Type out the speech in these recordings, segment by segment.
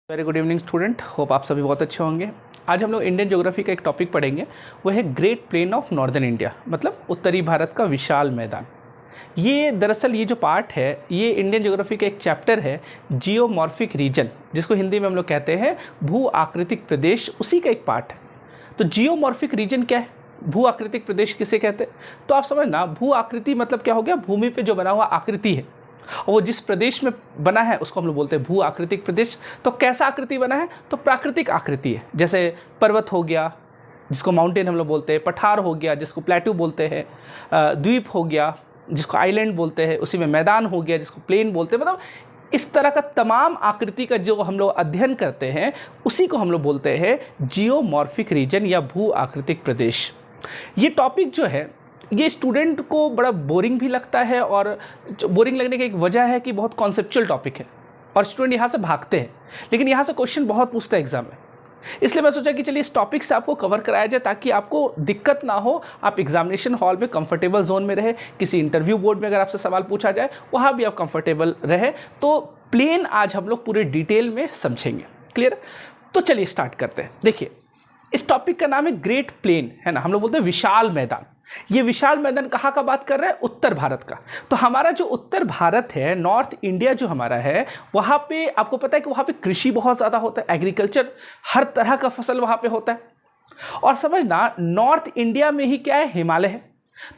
Very good evening student, hope आप सभी बहुत अच्छे होंगे। आज हम लोग इंडियन ज्योग्राफी का एक टॉपिक पढ़ेंगे, वो है great plain of northern India, मतलब उत्तरी भारत का विशाल मैदान। ये दरअसल ये जो पार्ट है ये इंडियन ज्योग्राफी का एक चैप्टर है, जियोमॉर्फिक रीजन, जिसको हिंदी में हम लोग कहते हैं भू आकृतिक प्रदेश, उसी का एक पार्ट है। तो जियोमॉर्फिक रीजन क्या है, भू आकृतिक प्रदेश किसे कहते हैं? तो आप समझना, भू आकृति मतलब क्या हो गया, भूमि पे जो बना हुआ आकृति है, और वो जिस प्रदेश में बना है उसको हम लोग बोलते हैं भू आकृतिक प्रदेश। तो कैसा आकृति बना है? तो प्राकृतिक आकृति है, जैसे पर्वत हो गया जिसको माउंटेन हम लोग बोलते हैं, पठार हो गया जिसको प्लेट्यू बोलते हैं, द्वीप हो गया जिसको आइलैंड बोलते हैं, उसी में मैदान हो गया जिसको प्लेन बोलते हैं। मतलब इस तरह का तमाम आकृति का जो हम लोग अध्ययन करते हैं उसी को हम लोग बोलते हैं जियोमॉर्फिक रीजन या भू आकृतिक प्रदेश। ये टॉपिक जो है ये स्टूडेंट को बड़ा बोरिंग भी लगता है, और बोरिंग लगने की एक वजह है कि बहुत कॉन्सेप्चुअल टॉपिक है और स्टूडेंट यहाँ से भागते हैं, लेकिन यहाँ से क्वेश्चन बहुत पूछता है एग्जाम में। इसलिए मैं सोचा कि चलिए इस टॉपिक से आपको कवर कराया जाए ताकि आपको दिक्कत ना हो, आप एग्जामिनेशन हॉल में कंफर्टेबल जोन में रहे, किसी इंटरव्यू बोर्ड में अगर आपसे सवाल पूछा जाए वहाँ भी आप कंफर्टेबल रहे। तो प्लेन आज हम लोग पूरे डिटेल में समझेंगे। क्लियर? तो चलिए स्टार्ट करते हैं। देखिए, इस टॉपिक का नाम है ग्रेट प्लेन, है ना, हम लोग बोलते हैं विशाल मैदान। ये विशाल मैदान कहाँ का बात कर रहे हैं? उत्तर भारत का। तो हमारा जो उत्तर भारत है, नॉर्थ इंडिया जो हमारा है, वहाँ पे आपको पता है कि वहाँ पे कृषि बहुत ज़्यादा होता है, एग्रीकल्चर, हर तरह का फसल वहाँ पे होता है। और समझना, नॉर्थ इंडिया में ही क्या है, हिमालय है।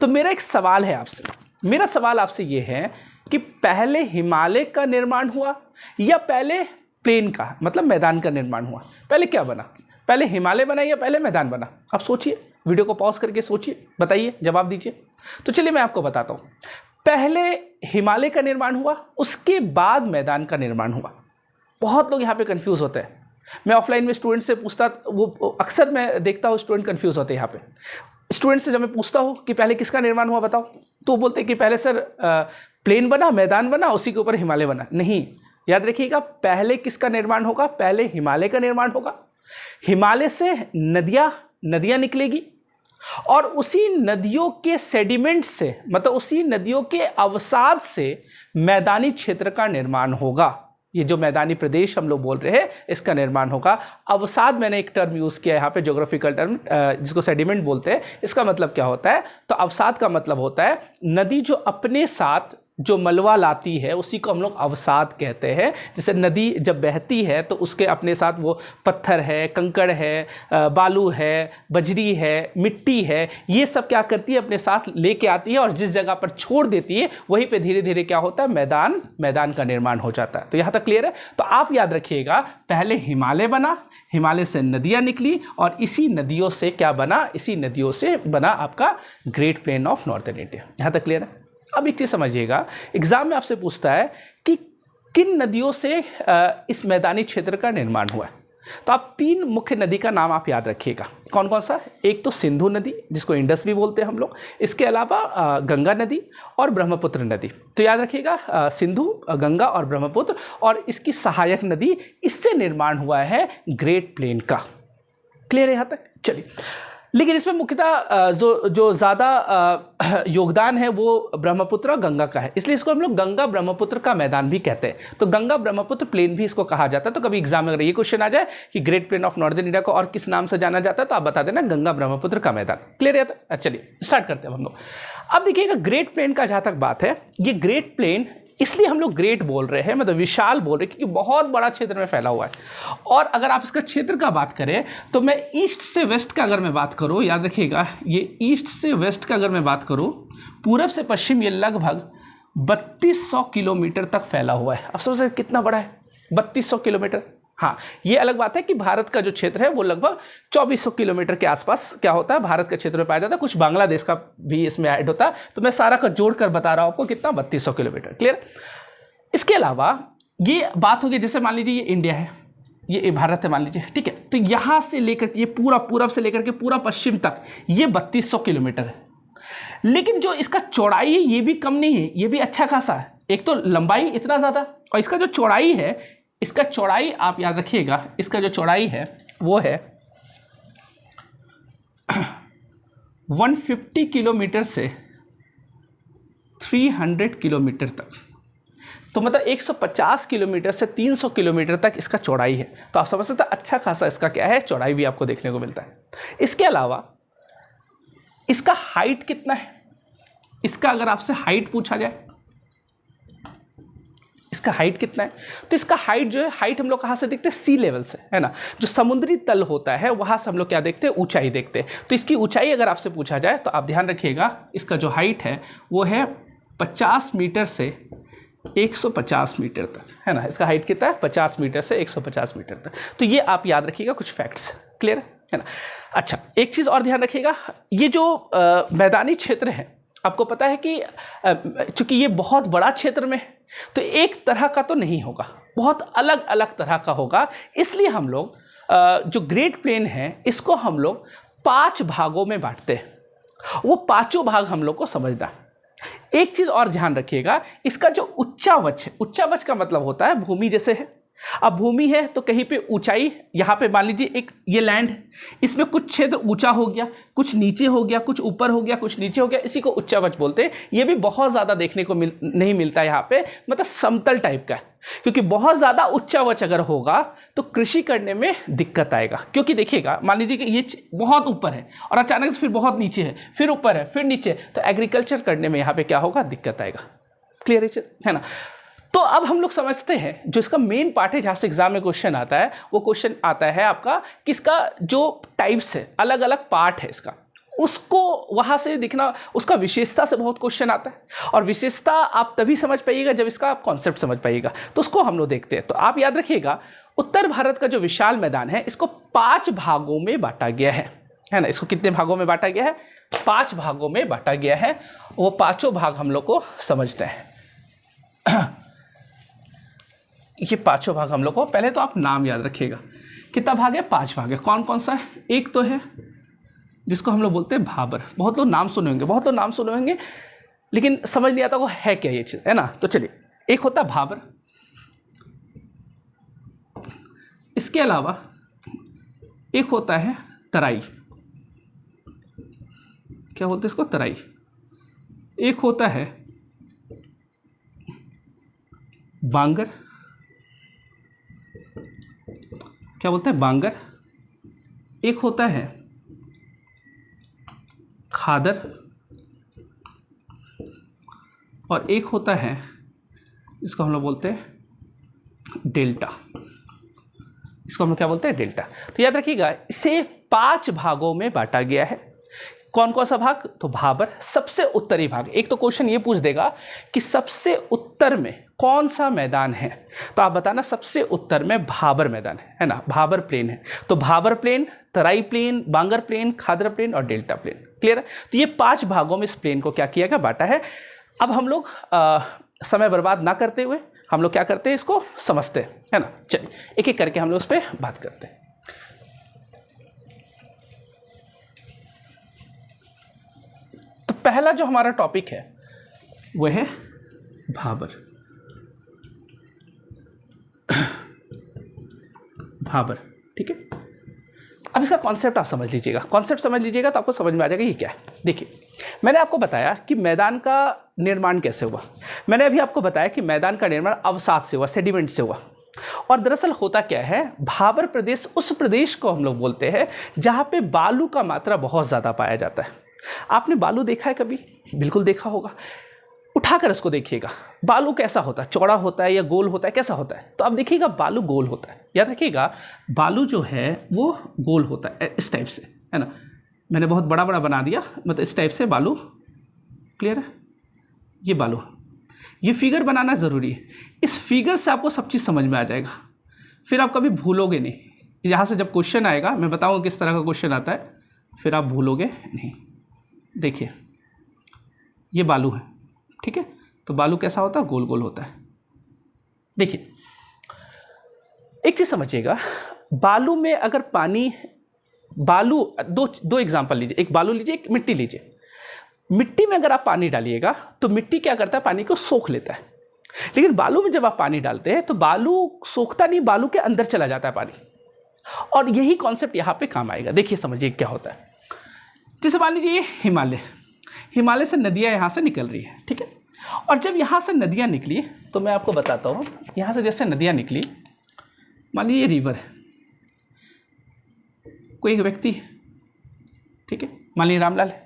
तो मेरा एक सवाल है आपसे, मेरा सवाल आपसे ये है कि पहले हिमालय का निर्माण हुआ या पहले प्लेन का, मतलब मैदान का निर्माण हुआ? पहले क्या बना? पहले हिमालय बना या पहले मैदान बना? आप सोचिए, वीडियो को पॉज करके सोचिए, बताइए, जवाब दीजिए। तो चलिए मैं आपको बताता हूँ। पहले हिमालय का निर्माण हुआ, उसके बाद मैदान का निर्माण हुआ। बहुत लोग यहाँ पे कंफ्यूज होते हैं। मैं ऑफलाइन में स्टूडेंट से पूछता, वो अक्सर मैं देखता हूँ स्टूडेंट कंफ्यूज होते हैं यहाँ पे। स्टूडेंट से जब मैं पूछता हूँ कि पहले किसका निर्माण हुआ बताओ, तो वो बोलते हैं कि पहले सर प्लेन बना, मैदान बना, उसी के ऊपर हिमालय बना। नहीं, याद रखिएगा, पहले किसका निर्माण होगा? पहले हिमालय का निर्माण होगा। हिमालय से नदियाँ निकलेगी और उसी नदियों के सेडिमेंट से, मतलब उसी नदियों के अवसाद से मैदानी क्षेत्र का निर्माण होगा। ये जो मैदानी प्रदेश हम लोग बोल रहे हैं इसका निर्माण होगा। अवसाद, मैंने एक टर्म यूज़ किया है यहाँ पे, ज्योग्राफिकल टर्म, जिसको सेडिमेंट बोलते हैं। इसका मतलब क्या होता है? तो अवसाद का मतलब होता है नदी जो अपने साथ जो मलबा लाती है उसी को हम लोग अवसाद कहते हैं। जैसे नदी जब बहती है तो उसके अपने साथ वो पत्थर है, कंकड़ है, बालू है, बजरी है, मिट्टी है, ये सब क्या करती है, अपने साथ लेके आती है और जिस जगह पर छोड़ देती है वहीं पे धीरे धीरे क्या होता है, मैदान का निर्माण हो जाता है। तो यहाँ तक क्लियर है? तो आप याद रखिएगा, पहले हिमालय बना, हिमालय से नदियाँ निकली और इसी नदियों से क्या बना, इसी नदियों से बना आपका great plain of northern India. यहाँ तक क्लियर है? अब एक चीज़ समझिएगा, एग्जाम में आपसे पूछता है कि किन नदियों से इस मैदानी क्षेत्र का निर्माण हुआ है। तो आप तीन मुख्य नदी का नाम आप याद रखिएगा। कौन कौन सा? एक तो सिंधु नदी, जिसको इंडस भी बोलते हैं हम लोग, इसके अलावा गंगा नदी और ब्रह्मपुत्र नदी। तो याद रखिएगा, सिंधु, गंगा और ब्रह्मपुत्र, और इसकी सहायक नदी, इससे निर्माण हुआ है ग्रेट प्लेन का। क्लियर है यहाँ तक? चलिए, लेकिन इसमें मुख्यतः जो ज़्यादा योगदान है वो ब्रह्मपुत्र और गंगा का है, इसलिए इसको हम लोग गंगा ब्रह्मपुत्र का मैदान भी कहते हैं। तो गंगा ब्रह्मपुत्र प्लेन भी इसको कहा जाता है। तो कभी एग्जाम में अगर ये क्वेश्चन आ जाए कि great plain of northern India को और किस नाम से जाना जाता है, तो आप बता देना गंगा ब्रह्मपुत्र का मैदान। क्लियर है? चलिए स्टार्ट करते हैं हम लोग। अब देखिएगा, ग्रेट प्लेन का जहाँ तक बात है, ये ग्रेट प्लेन इसलिए हम लोग ग्रेट बोल रहे हैं, मतलब विशाल बोल रहे हैं, क्योंकि बहुत बड़ा क्षेत्र में फैला हुआ है। और अगर आप इसका क्षेत्र का बात करें तो मैं ईस्ट से वेस्ट का अगर मैं बात करूं, याद रखिएगा, ये ईस्ट से वेस्ट का अगर मैं बात करूं, पूरब से पश्चिम, ये लगभग 3200 किलोमीटर तक फैला हुआ है। अब सोचिए कितना बड़ा है, 3200 किलोमीटर। हाँ, ये अलग बात है कि भारत का जो क्षेत्र है वो लगभग 2400 किलोमीटर के आसपास क्या होता है, भारत के क्षेत्र में पाया जाता है। कुछ बांग्लादेश का भी इसमें ऐड होता है, तो मैं सारा का जोड़कर बता रहा हूँ आपको कितना, 3200 किलोमीटर। क्लियर? इसके अलावा ये बात होगी, जैसे मान लीजिए ये इंडिया है, ये भारत है मान लीजिए, ठीक है, तो यहाँ से लेकर ये पूरा पूरब से लेकर के पूरा पश्चिम तक ये 3200 किलोमीटर है। लेकिन जो इसका चौड़ाई है ये भी कम नहीं है, ये भी अच्छा खासा है। एक तो लंबाई इतना ज़्यादा, और इसका जो चौड़ाई है, इसका चौड़ाई आप याद रखिएगा, इसका जो चौड़ाई है वो है 150 किलोमीटर से 300 किलोमीटर तक। तो मतलब 150 किलोमीटर से 300 किलोमीटर तक इसका चौड़ाई है। तो आप समझ सकते हैं अच्छा खासा इसका क्या है, चौड़ाई भी आपको देखने को मिलता है। इसके अलावा इसका हाइट कितना है, इसका अगर आपसे हाइट पूछा जाए, इसका हाइट कितना है, तो इसका हाइट जो है, हाइट हम लोग कहाँ से देखते हैं, सी लेवल से, है ना। जो समुद्री तल होता है वहाँ से हम लोग क्या देखते हैं, ऊंचाई देखते हैं। तो इसकी ऊंचाई अगर आपसे पूछा जाए तो आप ध्यान रखिएगा, इसका जो हाइट है वो है 50 मीटर से 150 मीटर तक, है ना। इसका हाइट कितना है, 50 मीटर से 150 मीटर तक। तो ये आप याद रखिएगा, कुछ फैक्ट्स क्लियर है ना। अच्छा, एक चीज़ और ध्यान रखिएगा, ये जो मैदानी क्षेत्र है, आपको पता है कि चूंकि ये बहुत बड़ा क्षेत्र में, तो एक तरह का तो नहीं होगा, बहुत अलग अलग तरह का होगा। इसलिए हम लोग जो ग्रेट प्लेन है इसको हम लोग 5 भागों में बांटते हैं। वो पांचों भाग हम लोग को समझना है। एक चीज़ और ध्यान रखिएगा, इसका जो उच्चावच है, उच्चावच का मतलब होता है भूमि जैसे है। अब भूमि है तो कहीं पे ऊंचाई, यहाँ पे मान लीजिए एक ये लैंड है, इसमें कुछ क्षेत्र ऊंचा हो गया, कुछ नीचे हो गया, कुछ ऊपर हो गया, कुछ नीचे हो गया, इसी को उच्चावच बोलते हैं। ये भी बहुत ज़्यादा देखने को नहीं मिलता यहाँ पे, मतलब समतल टाइप का है। क्योंकि बहुत ज़्यादा उच्चावच अगर होगा तो कृषि करने में दिक्कत आएगा। क्योंकि देखिएगा, मान लीजिए कि ये बहुत ऊपर है और अचानक से फिर बहुत नीचे है, फिर ऊपर है, फिर नीचे, तो एग्रीकल्चर करने में यहाँ पे क्या होगा, दिक्कत आएगा। क्लियर है ना। तो अब हम लोग समझते हैं जो इसका मेन पार्ट है, जहाँ से एग्जाम में क्वेश्चन आता है, वो क्वेश्चन आता है आपका कि इसका जो टाइप्स है, अलग अलग पार्ट है इसका, उसको वहाँ से दिखना, उसका विशेषता से बहुत क्वेश्चन आता है। और विशेषता आप तभी समझ पाइएगा जब इसका आप कॉन्सेप्ट समझ पाइएगा। तो उसको हम लोग देखते हैं। तो आप याद रखिएगा, उत्तर भारत का जो विशाल मैदान है इसको 5 भागों में बांटा गया है ना। इसको कितने भागों में बांटा गया है, 5 भागों में बांटा गया है। वो पाँचों भाग हम लोग को समझते हैं। ये पांचों भाग हम लोग को, पहले तो आप नाम याद रखिएगा, कितना भाग है, 5 भाग है। कौन कौन सा है, एक तो है जिसको हम लोग बोलते हैं भाबर, बहुत लोग नाम सुने होंगे, लेकिन समझ नहीं आता वो है क्या ये चीज़, है ना। तो चलिए, एक होता है भाबर, इसके अलावा एक होता है तराई, क्या बोलते हैं इसको, तराई। एक होता है बांगर, क्या बोलते हैं, बांगर। एक होता है खादर, और एक होता है इसको हम लोग बोलते हैं डेल्टा। इसको हम लोग क्या बोलते हैं, डेल्टा। तो याद रखिएगा, इसे 5 भागों में बांटा गया है। कौन कौन सा भाग, तो भाबर सबसे उत्तरी भाग। एक तो क्वेश्चन ये पूछ देगा कि सबसे उत्तर में कौन सा मैदान है, तो आप बताना सबसे उत्तर में भाबर मैदान है ना, भाबर प्लेन है। तो भाबर प्लेन, तराई प्लेन, बांगर प्लेन, खादर प्लेन और डेल्टा प्लेन। क्लियर है। तो ये 5 भागों में इस प्लेन को क्या किया गया, बांटा है। अब हम लोग समय बर्बाद ना करते हुए हम लोग क्या करते हैं, इसको समझते हैं, है ना। चलिए एक एक करके हम लोग उस पर बात करते हैं। तो पहला जो हमारा टॉपिक है वो है भाबर। भाबर, ठीक है। अब इसका कॉन्सेप्ट आप समझ लीजिएगा, तो आपको समझ में आ जाएगा ये क्या है। देखिए, मैंने आपको बताया कि मैदान का निर्माण कैसे हुआ। मैंने अभी आपको बताया कि मैदान का निर्माण अवसाद से हुआ, सेडिमेंट से हुआ। और दरअसल होता क्या है, भाबर प्रदेश उस प्रदेश को हम लोग बोलते हैं जहाँ पे बालू का मात्रा बहुत ज़्यादा पाया जाता है। आपने बालू देखा है कभी, बिल्कुल देखा होगा। उठाकर उसको देखिएगा, बालू कैसा होता है, चौड़ा होता है या गोल होता है, कैसा होता है। तो आप देखिएगा बालू गोल होता है, याद रखिएगा बालू जो है वो गोल होता है, इस टाइप से, है ना। मैंने बहुत बड़ा बड़ा बना दिया, मतलब इस टाइप से बालू। क्लियर है, ये बालू, ये फिगर बनाना ज़रूरी है। इस फिगर से आपको सब चीज़ समझ में आ जाएगा, फिर आप कभी भूलोगे नहीं। यहाँ से जब क्वेश्चन आएगा, मैं बताऊँगा किस तरह का क्वेश्चन आता है, फिर आप भूलोगे नहीं। देखिए, ये बालू है, ठीक है। तो बालू कैसा होता है, गोल गोल होता है। देखिए, एक चीज़ समझिएगा, बालू में अगर पानी, बालू दो एग्जांपल लीजिए, एक बालू लीजिए, एक मिट्टी लीजिए। मिट्टी में अगर आप पानी डालिएगा तो मिट्टी क्या करता है, पानी को सोख लेता है। लेकिन बालू में जब आप पानी डालते हैं तो बालू सोखता नहीं, बालू के अंदर चला जाता है पानी। और यही कॉन्सेप्ट यहाँ पे काम आएगा। देखिए समझिए क्या होता है। जैसे मान लीजिए ये हिमालय से नदियाँ यहाँ से निकल रही है, ठीक है। और जब यहाँ से नदियाँ निकली तो मैं आपको बताता हूँ, यहाँ से जैसे नदियाँ निकली, मान लीजिए ये रिवर है, कोई एक व्यक्ति है, ठीक है, मान लीजिए रामलाल है,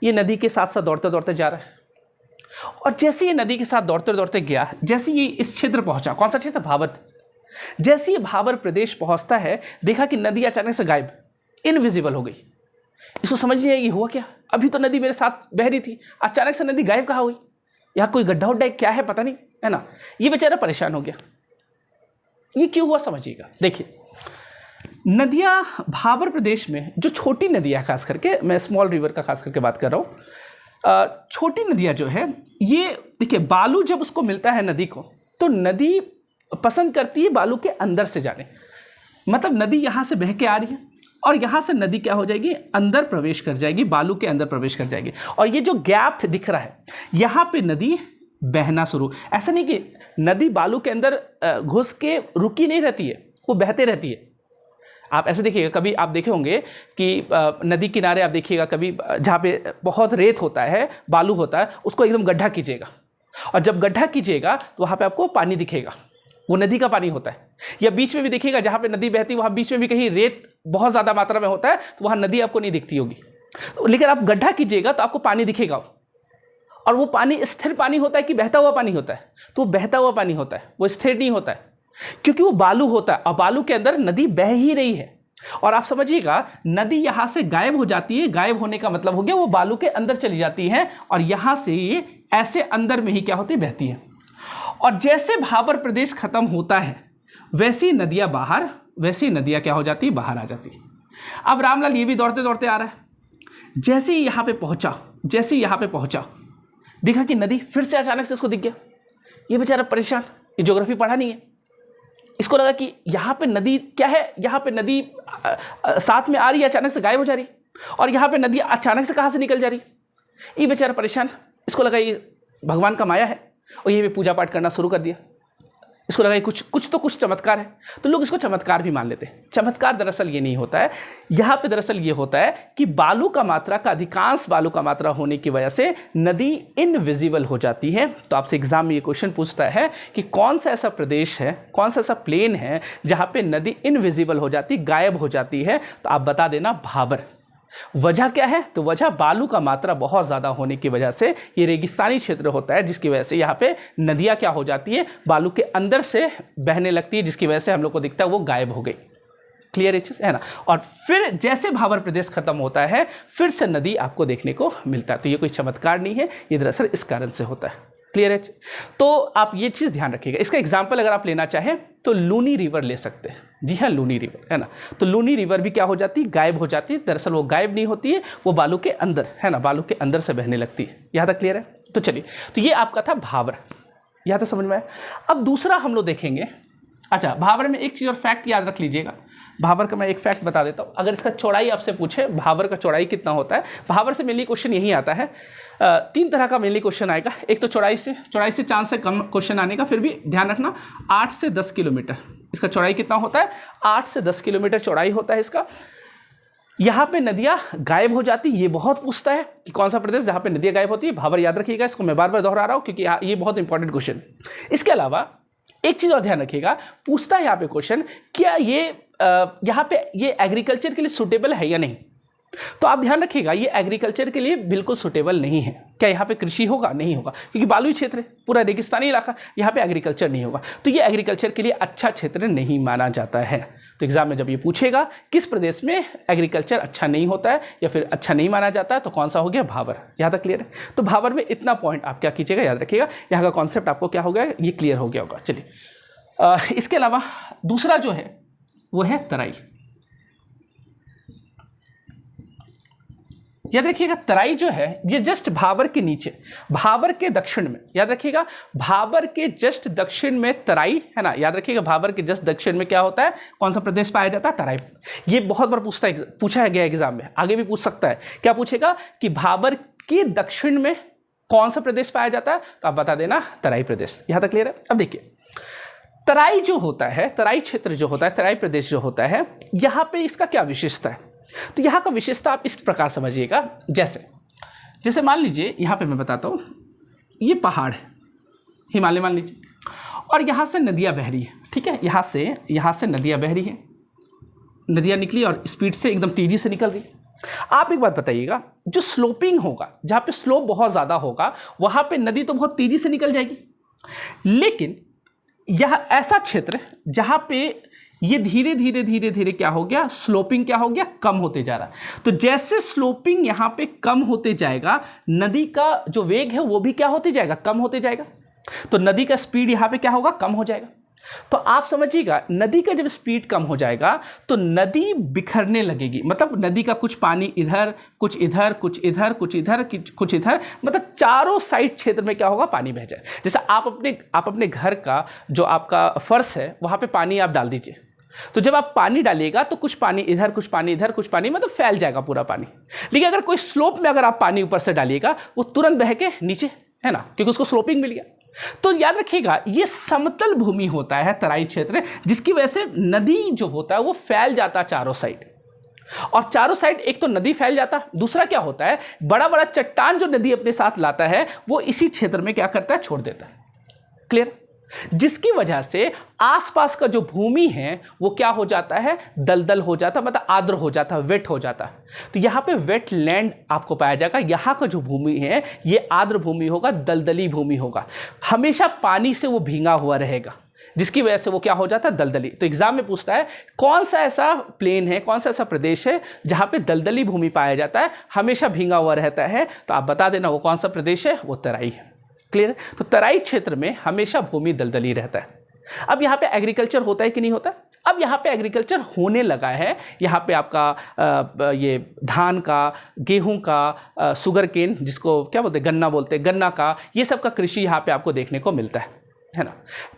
ये नदी के साथ साथ दौड़ते दौड़ते जा रहा है, और जैसे ये नदी के साथ दौड़ते दौड़ते गया, जैसे ये इस क्षेत्र पहुंचा, कौन सा क्षेत्र, भाबर, जैसे ये भाबर प्रदेश पहुंचता है, देखा कि नदी अचानक से गायब, इनविजिबल हो गई। इसको समझ नहीं आएगी हुआ क्या, अभी तो नदी मेरे साथ बह रही थी, अचानक से नदी गायब कहाँ हुई, यहाँ कोई गड्ढा उड्ढा क्या है पता नहीं, है ना। ये बेचारा परेशान हो गया। ये क्यों हुआ समझिएगा। देखिए, नदियाँ भाबर प्रदेश में जो छोटी नदियाँ, खास करके मैं स्मॉल रिवर का खास करके बात कर रहा हूँ, छोटी नदियाँ जो है ये देखिए, बालू जब उसको मिलता है नदी को, तो नदी पसंद करती है बालू के अंदर से जाने। मतलब नदी यहाँ से बह के आ रही है और यहाँ से नदी क्या हो जाएगी, अंदर प्रवेश कर जाएगी, बालू के अंदर प्रवेश कर जाएगी, और ये जो गैप दिख रहा है यहाँ पे नदी बहना शुरू। ऐसा नहीं कि नदी बालू के अंदर घुस के रुकी नहीं रहती है, वो बहते रहती है। आप ऐसे देखिएगा, कभी आप देखे होंगे कि नदी किनारे आप देखिएगा, कभी जहाँ पे बहुत रेत होता है, बालू होता है, उसको एकदम गड्ढा कीजिएगा, और जब गड्ढा कीजिएगा तो वहाँ पे आपको पानी दिखेगा, वो नदी का पानी होता है। या बीच में भी देखिएगा, जहाँ पे नदी बहती है वहाँ बीच में भी कहीं रेत बहुत ज़्यादा मात्रा में होता है, तो वहाँ नदी आपको नहीं दिखती होगी, लेकिन आप गड्ढा कीजिएगा तो आपको पानी दिखेगा। और वो पानी स्थिर पानी होता है कि बहता हुआ पानी होता है, तो वो बहता हुआ पानी होता है, वो स्थिर नहीं होता है, क्योंकि वो बालू होता है, और बालू के अंदर नदी बह ही रही है। और आप समझिएगा, नदी यहाँ से गायब हो जाती है, गायब होने का मतलब हो गया वो बालू के अंदर चली जाती है, और यहाँ से ये ऐसे अंदर में ही क्या होती है, बहती है। और जैसे भाबर प्रदेश खत्म होता है, वैसी नदियाँ बाहर, वैसी नदियाँ क्या हो जाती है, बाहर आ जाती है। अब रामलाल ये भी दौड़ते दौड़ते आ रहा है, जैसे ही यहाँ पे पहुँचा, जैसे ही यहाँ पे पहुँचा, देखा कि नदी फिर से अचानक से इसको दिख गया। ये बेचारा परेशान, ये ज्योग्राफी पढ़ा नहीं है, इसको लगा कि यहाँ पे नदी क्या है, यहाँ पे नदी साथ में आ रही है, अचानक से गायब हो जा रही, और यहाँ पे नदी अचानक से कहाँ से निकल जा रही। ये बेचारा परेशान, इसको लगा ये भगवान का माया है, और ये भी पूजा पाठ करना शुरू कर दिया। इसको लगा ये कुछ चमत्कार है, तो लोग इसको चमत्कार भी मान लेते हैं। चमत्कार दरअसल ये नहीं होता है, यहाँ पे दरअसल ये होता है कि बालू का मात्रा का, अधिकांश बालू का मात्रा होने की वजह से नदी इनविजिबल हो जाती है। तो आपसे एग्जाम में ये क्वेश्चन पूछता है कि कौन सा ऐसा प्रदेश है, कौन सा ऐसा प्लेन है जहाँ पे नदी इनविजिबल हो जाती, गायब हो जाती है, तो आप बता देना भाबर। वजह क्या है, तो वजह बालू का मात्रा बहुत ज़्यादा होने की वजह से ये रेगिस्तानी क्षेत्र होता है, जिसकी वजह से यहाँ पे नदियाँ क्या हो जाती है, बालू के अंदर से बहने लगती है, जिसकी वजह से हम लोग को दिखता है वो गायब हो गई। क्लियर है चीज़, है ना। और फिर जैसे भाबर प्रदेश खत्म होता है, फिर से नदी आपको देखने को मिलता है। तो ये कोई चमत्कार नहीं है, ये दरअसल इस कारण से होता है। क्लियर है। तो आप ये चीज़ ध्यान रखिएगा। इसका एग्जाम्पल अगर आप लेना चाहें तो लूनी रिवर ले सकते हैं। जी हाँ, लूनी रिवर, है ना। तो लूनी रिवर भी क्या हो जाती है, गायब हो जाती है। दरअसल वो गायब नहीं होती है, वो बालू के अंदर, है ना, बालू के अंदर से बहने लगती है। यहाँ तक क्लियर है। तो चलिए, तो ये आपका था भाबर, यहाँ तक समझ में आया। अब दूसरा हम लोग देखेंगे। अच्छा, भाबर में एक चीज़ और फैक्ट याद रख लीजिएगा। भाबर का मैं एक फैक्ट बता देता हूँ। अगर इसका चौड़ाई आपसे पूछे भाबर का चौड़ाई कितना होता है, भाबर से मेनली क्वेश्चन यही आता है। 3 तरह का मेनली क्वेश्चन आएगा। एक तो चौड़ाई से चांस है कम क्वेश्चन आने का, फिर भी ध्यान रखना 8 से 10 किलोमीटर इसका चौड़ाई कितना होता है, 8 से 10 किलोमीटर चौड़ाई होता है इसका। यहाँ पे नदियाँ गायब हो जाती, ये बहुत पूछता है कि कौन सा प्रदेश जहाँ पे नदियाँ गायब होती है। भाबर याद रखिएगा, इसको मैं बार बार दोहरा रहा हूँ क्योंकि ये बहुत इंपॉर्टेंट क्वेश्चन। इसके अलावा एक चीज़ और ध्यान रखिएगा, पूछता है यहाँ पे क्वेश्चन, क्या ये यहाँ पे ये एग्रीकल्चर के लिए सूटेबल है या नहीं। तो आप ध्यान रखिएगा, ये एग्रीकल्चर के लिए बिल्कुल सूटेबल नहीं है। क्या यहाँ पे कृषि होगा, नहीं होगा, क्योंकि बालुई क्षेत्र है, पूरा रेगिस्तानी इलाका, यहाँ पे एग्रीकल्चर नहीं होगा। तो ये एग्रीकल्चर के लिए अच्छा क्षेत्र नहीं माना जाता है। तो एग्जाम में जब ये पूछेगा किस प्रदेश में एग्रीकल्चर अच्छा नहीं होता है या फिर अच्छा नहीं माना जाता है, तो कौन सा हो गया, भाबर। यहाँ तक क्लियर है। तो भाबर में इतना पॉइंट आप क्या कीजिएगा, याद रखिएगा। यहाँ का कॉन्सेप्ट आपको क्या हो गया, ये क्लियर हो गया होगा। चलिए, इसके अलावा दूसरा जो है वो है तराई। याद रखिएगा, तराई जो है ये जस्ट भाबर के नीचे, भाबर के दक्षिण में, याद रखिएगा, भाबर के जस्ट दक्षिण में तराई है ना। याद रखिएगा, भाबर के जस्ट दक्षिण में क्या होता है, कौन सा प्रदेश पाया जाता है, तराई। ये बहुत बार पूछा गया एग्जाम में, आगे भी पूछ सकता है। क्या पूछेगा कि भाबर के दक्षिण में कौन सा प्रदेश पाया जाता है, तो आप बता देना तराई प्रदेश। यहाँ तक क्लियर है। अब देखिए, तराई जो होता है, तराई क्षेत्र जो होता है, तराई प्रदेश जो होता है, यहाँ पे इसका क्या विशेषता है। तो यहाँ का विशेषता आप इस प्रकार समझिएगा, जैसे मान लीजिए यहाँ पे मैं बताता हूँ, ये पहाड़ है, हिमालय मान लीजिए, और यहाँ से नदियाँ बह रही है, ठीक है, यहाँ से नदियाँ बह रही हैं, नदियाँ निकली और स्पीड से एकदम तेज़ी से निकल रही। आप एक बात बताइएगा, जो स्लोपिंग होगा, जहाँ पे स्लोप बहुत ज़्यादा होगा, वहाँ पे नदी तो बहुत तेज़ी से निकल जाएगी, लेकिन यह ऐसा क्षेत्र जहाँ पे ये धीरे धीरे धीरे धीरे क्या हो गया, स्लोपिंग क्या हो गया, कम होते जा रहा है। तो जैसे स्लोपिंग यहाँ पे कम होते जाएगा, नदी का जो वेग है वो भी क्या होते जाएगा, कम होते जाएगा। तो नदी का स्पीड यहाँ पे क्या होगा, कम हो जाएगा। तो आप समझिएगा, नदी का जब स्पीड कम हो जाएगा तो नदी बिखरने लगेगी, मतलब नदी का कुछ पानी इधर, कुछ इधर, कुछ इधर, कुछ इधर, कुछ इधर, मतलब चारों साइड क्षेत्र में क्या होगा, पानी बह जाए। जैसे आप अपने घर का जो आपका फर्श है वहाँ पे पानी आप डाल दीजिए, तो जब आप पानी डालिएगा तो कुछ पानी इधर, कुछ पानी इधर, कुछ पानी, मतलब फैल जाएगा पूरा पानी। लेकिन अगर कोई स्लोप में अगर आप पानी ऊपर से डालिएगा, वो तुरंत बह के नीचे, है ना, क्योंकि उसको स्लोपिंग मिल गया। तो याद रखिएगा, ये समतल भूमि होता है, तराई क्षेत्र, जिसकी वजह से नदी जो होता है वो फैल जाता है चारों साइड, और चारों साइड एक तो नदी फैल जाता, दूसरा क्या होता है, बड़ा बड़ा चट्टान जो नदी अपने साथ लाता है वो इसी क्षेत्र में क्या करता है, छोड़ देता है। क्लियर? जिसकी वजह से आसपास का जो भूमि है वो क्या हो जाता है, दलदल हो जाता, मतलब आर्द्र हो जाता, वेट हो जाता। तो यहाँ पे वेट लैंड आपको पाया जाएगा। यहाँ का जो भूमि है ये आर्द्र भूमि होगा, दलदली भूमि होगा, हमेशा पानी से वो भींगा हुआ रहेगा, जिसकी वजह से वो क्या हो जाता है, दलदली। तो एग्जाम में पूछता है कौन सा ऐसा प्लेन है, कौन सा ऐसा प्रदेश है जहाँ पे दलदली भूमि पाया जाता है, हमेशा भींगा हुआ रहता है, तो आप बता देना वो कौन सा प्रदेश है, वो तराई है। क्लियर? तो तराई क्षेत्र में हमेशा भूमि दलदली रहता है। अब यहाँ पे एग्रीकल्चर होता है कि नहीं होता? अब यहाँ पे एग्रीकल्चर होने लगा है। यहाँ पे आपका ये धान का, गेहूं का, शुगर केन जिसको क्या बोलते हैं, गन्ना बोलते हैं, गन्ना का, ये सब का कृषि यहाँ पे आपको देखने को मिलता है ना।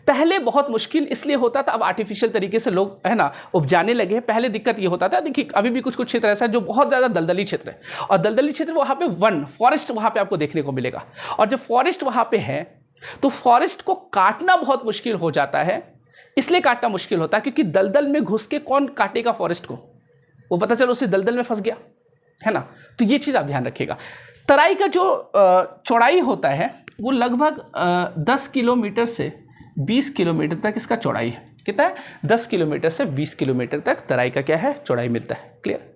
पहले बहुत मुश्किल इसलिए होता था, अब आर्टिफिशियल तरीके से लोग, है ना, उपजाने लगे हैं। पहले दिक्कत ये होता था, देखिए अभी भी कुछ कुछ क्षेत्र ऐसा है जो बहुत ज़्यादा दलदली क्षेत्र है, और दलदली क्षेत्र वहाँ पे वन फॉरेस्ट वहाँ पे आपको देखने को मिलेगा। और जब फॉरेस्ट वहाँ पे है तो फॉरेस्ट को काटना बहुत मुश्किल हो जाता है। इसलिए काटना मुश्किल होता है क्योंकि दलदल में घुस के कौन काटेगा फॉरेस्ट को, वो पता चलो उसी दलदल में फंस गया, है ना। तो ये चीज़ आप ध्यान रखिएगा। तराई का जो चौड़ाई होता है वो लगभग 10 किलोमीटर से 20 किलोमीटर तक इसका चौड़ाई है। कितना है? 10 किलोमीटर से 20 किलोमीटर तक तराई का क्या है, चौड़ाई मिलता है। क्लियर?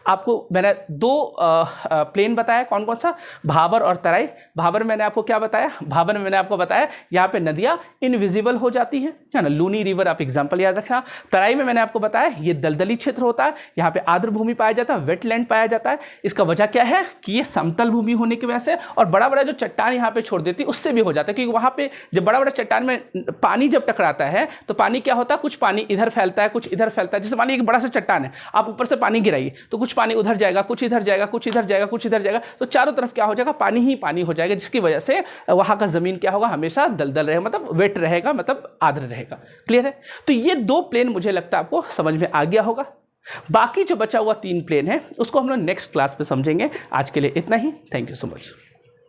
आपको मैंने दो प्लेन बताया, कौन कौन सा, भाबर और तराई। भाबर मैंने आपको क्या बताया, भाबर में मैंने आपको बताया यहाँ पे नदियाँ इनविजिबल हो जाती हैं, है ना, लूनी रिवर आप एग्जांपल याद रखना। तराई में मैंने आपको बताया ये दलदली क्षेत्र होता है, यहाँ पे आर्द्र भूमि पाया जाता है, वेटलैंड पाया जाता है। इसका वजह क्या है कि ये समतल भूमि होने की वजह से, और बड़ा बड़ा जो चट्टान यहाँ पे छोड़ देती है उससे भी हो जाता है, क्योंकि वहाँ पे जब बड़ा बड़ा चट्टान में पानी जब टकराता है तो पानी क्या होता है, कुछ पानी इधर फैलता है, कुछ इधर फैलता है। जैसे मान लीजिए एक बड़ा सा चट्टान है, आप ऊपर से पानी गिराइए तो कुछ पानी उधर जाएगा, कुछ इधर जाएगा, कुछ इधर जाएगा, कुछ इधर जाएगा, तो चारों तरफ क्या हो जाएगा, पानी ही पानी हो जाएगा, जिसकी वजह से वहां का जमीन क्या होगा, हमेशा दलदल रहेगा, मतलब वेट रहेगा, मतलब आर्द्र रहेगा। क्लियर है? तो ये दो प्लेन मुझे लगता है आपको समझ में आ गया होगा। बाकी जो बचा हुआ 3 प्लेन है उसको हम लोग नेक्स्ट क्लास पे समझेंगे। आज के लिए इतना ही। Thank you so much.